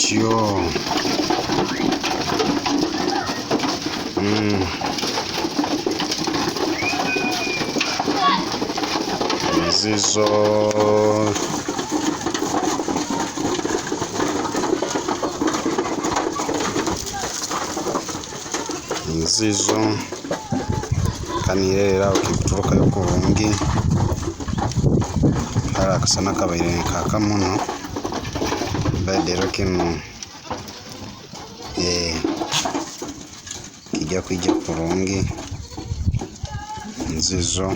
bwatyo. Nzizo kanirera ukikuturuka yo kurungi hari akasana kabaire kakamuno badero kinu kijya kwijya kurungi nzizo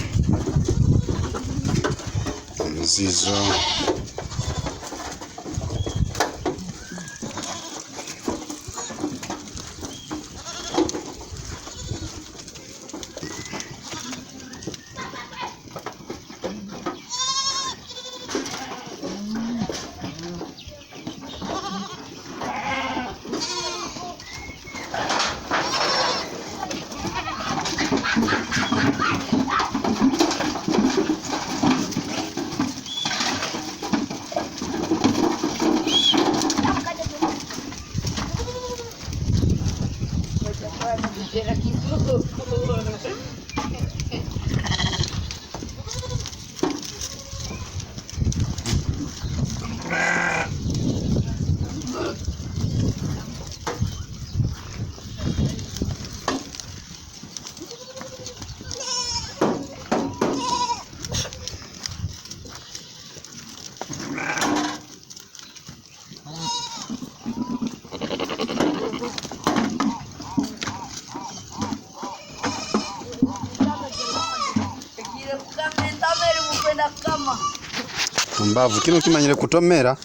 mbavu kino kimanyire kutomera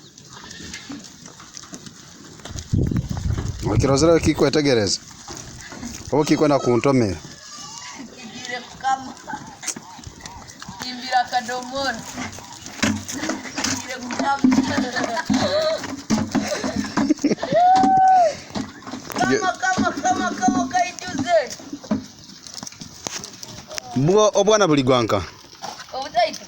wakirozera kikwetegereza obo kikwenda kuntomera kigire kukama kimbira kadomora kigire kukama kama kaijuze bwo obwana buli gwanka